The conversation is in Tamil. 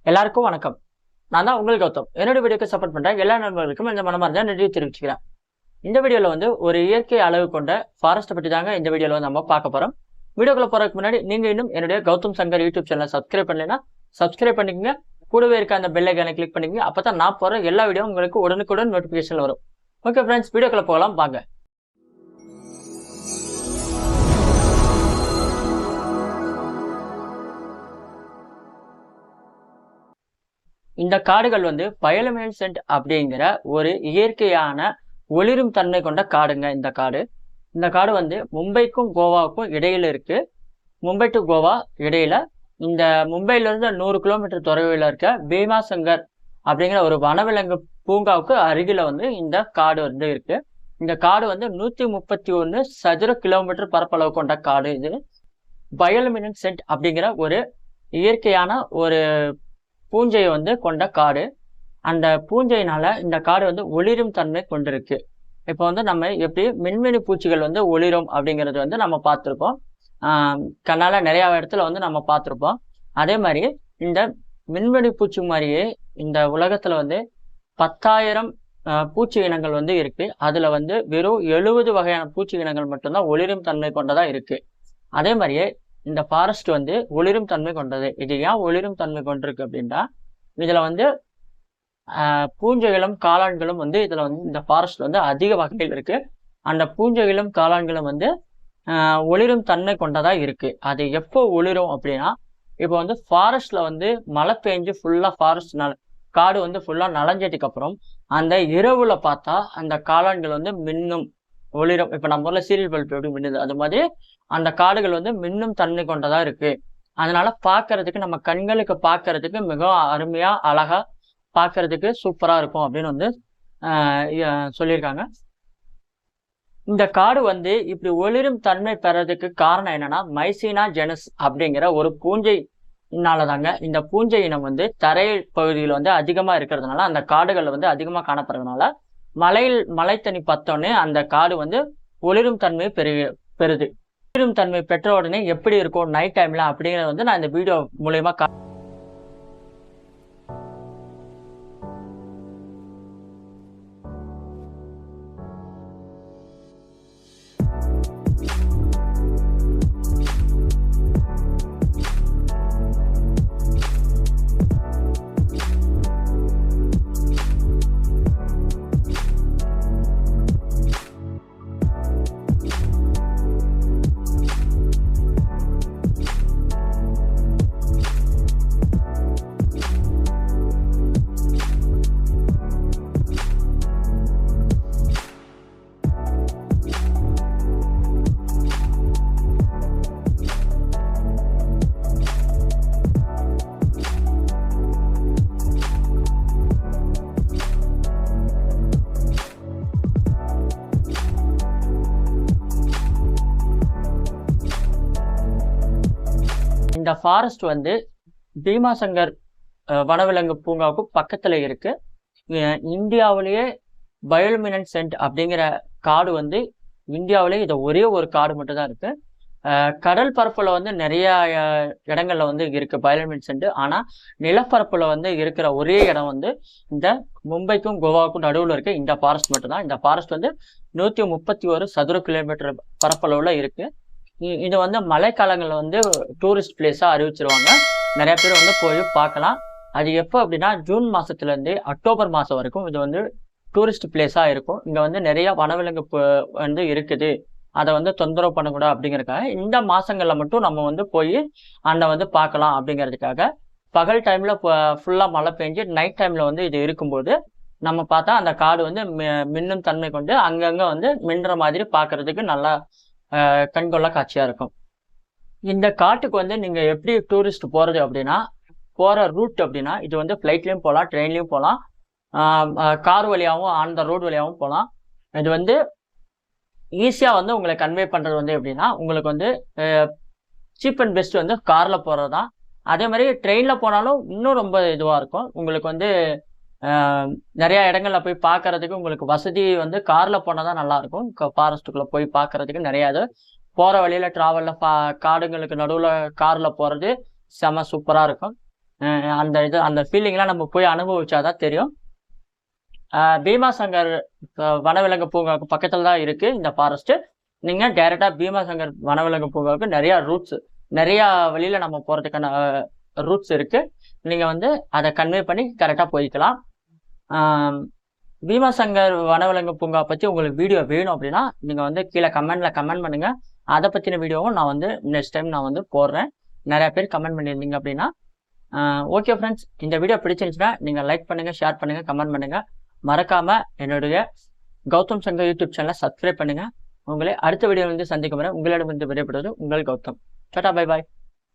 எல்லாருக்கும் வணக்கம். நான் தான் உங்கள் கௌதம். என்னோட வீடியோக்கு சப்போர்ட் பண்ற எல்லா நண்பர்களுக்கும் இந்த மனமார்ந்த நன்றி தெரிவிச்சுக்கிறேன். இந்த வீடியோல ஒரு இயற்கை அளவு கொண்ட ஃபாரஸ்ட்டை பற்றி தாங்க இந்த வீடியோல நம்ம பார்க்க போறோம். வீடியோக்குள்ள போறதுக்கு முன்னாடி நீங்க இன்னும் என்னுடைய கௌதம் சங்கர் யூடியூப் சேனலை சப்ஸ்கிரைப் பண்ணலைன்னா சப்ஸ்கிரைப் பண்ணிக்கங்க. கூடவே இருக்க அந்த பெல் ஐகானை கிளிக் பண்ணிக்கங்க. அப்பதான் நான் போற எல்லா வீடியோ உங்களுக்கு உடனுக்குடன் நோட்டிபிகேஷன் வரும். ஓகே ஃப்ரெண்ட்ஸ், வீடியோக்குள்ள போகலாம் வாங்க. இந்த காடுகள் பயோலுமினெசன்ட் அப்படிங்கிற ஒரு இயற்கையான ஒளிரும் தன்மை கொண்ட காடுங்க. இந்த காடு மும்பைக்கும் கோவாவுக்கும் இடையில இருக்கு. மும்பை டு கோவா இடையில இந்த மும்பையில இருந்து 100 கிலோமீட்டர் தொலைவில் இருக்க பீமாசங்கர் அப்படிங்கிற ஒரு வனவிலங்கு பூங்காவுக்கு அருகில இந்த காடு இருக்கு. இந்த காடு 131 சதுர கிலோமீட்டர் பரப்பளவு கொண்ட காடு. இது பயோலுமினெசன்ட் அப்படிங்கிற ஒரு இயற்கையான ஒரு பூஞ்சையை கொண்ட காடு. அந்த பூஞ்சையினால இந்த காடு ஒளிரும் தன்மை கொண்டிருக்கு. இப்போ நம்ம எப்படி மின்மினி பூச்சிகள் ஒளிரும் அப்படிங்கிறது நம்ம பார்த்துருப்போம். கண்ணால நிறைய இடத்துல நம்ம பார்த்துருப்போம். அதே மாதிரி இந்த மின்மினி பூச்சி மாதிரியே இந்த உலகத்துல 10,000 பூச்சி இனங்கள் இருக்கு. அதுல வெறும் 70 வகையான பூச்சி இனங்கள் மட்டும்தான் ஒளிரும் தன்மை கொண்டதா இருக்கு. அதே மாதிரியே இந்த ஃபாரஸ்ட் ஒளிரும் தன்மை கொண்டது. இது ஏன் ஒளிரும் தன்மை கொண்டிருக்கு அப்படின்னா, இதுல பூஞ்சைகளும் காளான்களும் இதுல இந்த ஃபாரஸ்ட்ல அதிக வகைகள் இருக்கு. அந்த பூஞ்சைகளும் காளான்களும் ஒளிரும் தன்மை கொண்டதா இருக்கு. அது எப்போ ஒளிரும் அப்படின்னா, இப்போ ஃபாரஸ்ட்ல மழை பெஞ்சு ஃபுல்லா ஃபாரஸ்ட்னால காடு ஃபுல்லா நனைஞ்சதுக்கு அப்புறம் அந்த இரவுல பார்த்தா அந்த காளான்கள் மின்னும் ஒளிரும். இப்ப நம்ம ஊர்ல சீரியல் பல்ப் எப்படி மின்னுது, அது மாதிரி அந்த காடுகள் மின்னும் தன்மை கொண்டதா இருக்கு. அதனால பாக்குறதுக்கு நம்ம கண்களுக்கு பாக்குறதுக்கு மிகவும் அருமையா அழகா பாக்குறதுக்கு சூப்பரா இருக்கும் அப்படின்னு சொல்லியிருக்காங்க. இந்த காடு இப்படி ஒளிரும் தன்மை பெறதுக்கு காரணம் என்னன்னா, மைசினா ஜெனஸ் அப்படிங்கிற ஒரு பூஞ்சைனாலதாங்க. இந்த பூஞ்சை இனம் தரை பகுதியில் அதிகமா இருக்கிறதுனால, அந்த காடுகள் அதிகமா காணப்படுறதுனால மழை தண்ணி பத்தோடனே அந்த காடு ஒளிரும் தன்மை பெறுது. ஒளிரும் தன்மை பெற்ற உடனே எப்படி இருக்கும் நைட் டைம்ல அப்படிங்கறத நான் இந்த வீடியோ மூலயமா இந்த ஃபாரஸ்ட் பீமாசங்கர் வனவிலங்கு பூங்காவுக்கு பக்கத்துல இருக்கு. இந்தியாவிலேயே பயோலுமினெசன்ட் அப்படிங்கிற காடு இந்தியாவிலேயே இது ஒரே ஒரு காடு மட்டும் தான் இருக்கு. கடல் பரப்புல நிறைய இடங்கள்ல இருக்கு பயோலுமினெசன்ட். ஆனா நிலப்பரப்புல இருக்கிற ஒரே இடம் இந்த மும்பைக்கும் கோவாவுக்கும் நடுவுல இருக்க இந்த ஃபாரஸ்ட் மட்டும் தான். இந்த ஃபாரஸ்ட் 131 சதுர கிலோமீட்டர் பரப்பளவுல இருக்கு. இது மழைக்காலங்கள்ல டூரிஸ்ட் பிளேஸா அறிவிச்சிருவாங்க. நிறைய பேர் போய் பார்க்கலாம். அது எப்போ அப்படின்னா, ஜூன் மாசத்துல இருந்து அக்டோபர் மாசம் வரைக்கும் இது டூரிஸ்ட் பிளேஸா இருக்கும். இங்க நிறைய வனவிலங்கு இருக்குது. அதை தொந்தரவு பண்ணக்கூடாது அப்படிங்கறதுக்காக இந்த மாசங்கள்ல மட்டும் நம்ம போய் அந்த பார்க்கலாம் அப்படிங்கிறதுக்காக பகல் டைம்ல ஃபுல்லா மழை பெஞ்சு நைட் டைம்ல இது இருக்கும்போது நம்ம பார்த்தா அந்த காடு மின்னும் தன்மை கொண்டு அங்கங்க மின்னுற மாதிரி பாக்குறதுக்கு நல்லா கண்கொள்ளா காட்சியா இருக்கும். இந்த காட்டுக்கு நீங்க எப்படி டூரிஸ்ட் போறது அப்படின்னா, போற ரூட் அப்படின்னா இது ஃபிளைட்லயும் போகலாம், ட்ரெயின்லயும் போகலாம், கார் வழியாகவும் ஆன் த ரோடு வழியாகவும் போகலாம். இது ஈஸியா உங்களை கன்வே பண்றது எப்படின்னா, உங்களுக்கு சீப் அண்ட் பெஸ்ட் கார்ல போறதுதான். அதே மாதிரி ட்ரெயின்ல போனாலும் இன்னும் ரொம்ப இதுவா இருக்கும். உங்களுக்கு நிறைய இடங்கள்ல போய் பார்க்கறதுக்கு உங்களுக்கு வசதி கார்ல போனாதான் நல்லா இருக்கும். ஃபாரஸ்ட்டுக்குள்ள போய் பார்க்கறதுக்கு நிறைய இது போற வழியில டிராவல்ல காடுங்களுக்கு நடுவுல கார்ல போறது செம சூப்பரா இருக்கும். அந்த ஃபீலிங்லாம் நம்ம போய் அனுபவிச்சாதான் தெரியும். பீமாசங்கர் வனவிலங்கு பூங்காவுக்கு பக்கத்தில் தான் இருக்குது இந்த ஃபாரஸ்ட்டு. நீங்கள் டைரெக்டாக பீமாசங்கர் வனவிலங்கு பூங்காவுக்கு நிறையா வழியில் நம்ம போகிறதுக்கான ரூட்ஸ் இருக்குது. நீங்கள் வந்து அதை கன்வே பண்ணி கரெக்டாக போய்க்கலாம். பீமாசங்கர் வனவிலங்கு பூங்கா பற்றி உங்களுக்கு வீடியோ வேணும் அப்படின்னா நீங்கள் வந்து கீழே கமெண்ட் பண்ணுங்கள். அதை பற்றின வீடியோவும் நான் வந்து நெக்ஸ்ட் டைம் நான் வந்து போடுறேன். நிறையா பேர் கமெண்ட் பண்ணியிருந்தீங்க அப்படின்னா. ஓகே ஃப்ரெண்ட்ஸ், இந்த வீடியோ பிடிச்சிருந்துச்சுன்னா நீங்கள் லைக் பண்ணுங்கள், ஷேர் பண்ணுங்கள், கமெண்ட் பண்ணுங்கள். மறக்காமல் என்னுடைய கௌதம் சங்கர் யூடியூப் சேனலை சப்ஸ்கிரைப் பண்ணுங்கள். உங்களை அடுத்த வீடியோ வந்து சந்திக்கும் வரை உங்களிடமிருந்து விடைபெறுவது உங்கள் கௌதம். Tata, bye bye.